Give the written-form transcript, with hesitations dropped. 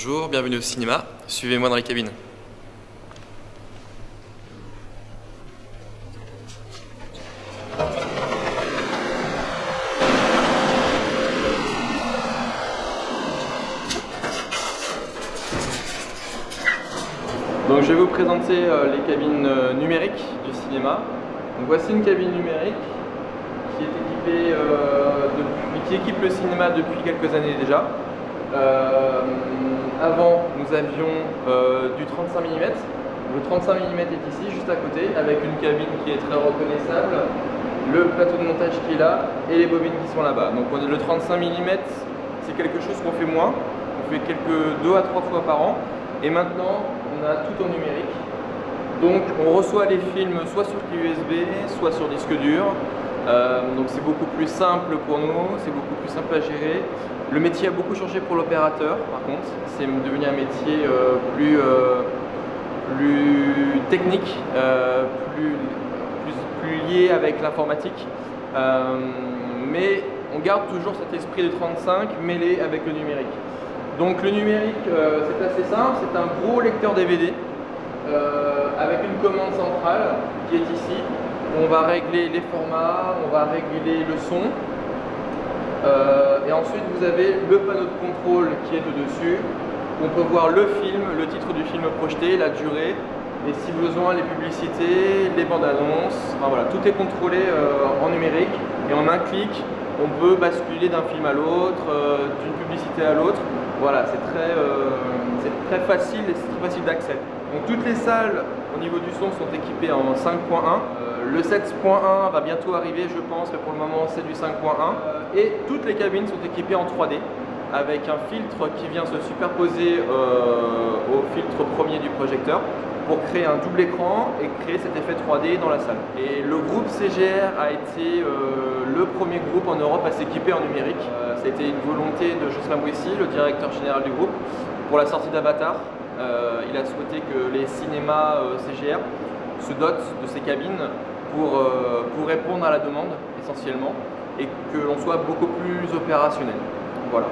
Bonjour, bienvenue au cinéma. Suivez-moi dans les cabines. Donc je vais vous présenter les cabines numériques du cinéma. Donc voici une cabine numérique qui est équipée, qui équipe le cinéma depuis quelques années déjà. Avant, nous avions du 35 mm. Le 35 mm est ici, juste à côté, avec une cabine qui est très reconnaissable, le plateau de montage qui est là et les bobines qui sont là-bas. Donc le 35 mm, c'est quelque chose qu'on fait moins. On fait 2 à 3 fois par an. Et maintenant, on a tout en numérique. Donc on reçoit les films soit sur clé USB, soit sur disque dur. Donc c'est beaucoup plus simple pour nous, c'est beaucoup plus simple à gérer. Le métier a beaucoup changé pour l'opérateur, par contre. C'est devenu un métier plus technique, plus lié avec l'informatique. Mais on garde toujours cet esprit de 35 mêlé avec le numérique. Donc le numérique, c'est assez simple, c'est un gros lecteur DVD avec une commande centrale qui est ici. On va régler les formats, on va régler le son. Et ensuite vous avez le panneau de contrôle qui est au-dessus. On peut voir le film, le titre du film projeté, la durée, et si besoin les publicités, les bandes annonces. Enfin, voilà, tout est contrôlé en numérique et en un clic on peut basculer d'un film à l'autre, d'une publicité à l'autre. Voilà, c'est très facile et c'est très facile d'accès. Donc toutes les salles au niveau du son sont équipées en 5.1. Le 7.1 va bientôt arriver, je pense, mais pour le moment c'est du 5.1. Et toutes les cabines sont équipées en 3D avec un filtre qui vient se superposer au filtre premier du projecteur pour créer un double écran et créer cet effet 3D dans la salle. Et le groupe CGR a été le premier groupe en Europe à s'équiper en numérique. Ça a été une volonté de Jocelyn Bouissy, le directeur général du groupe, pour la sortie d'Avatar. Il a souhaité que les cinémas CGR se dotent de ces cabines pour répondre à la demande essentiellement et que l'on soit beaucoup plus opérationnel. Voilà.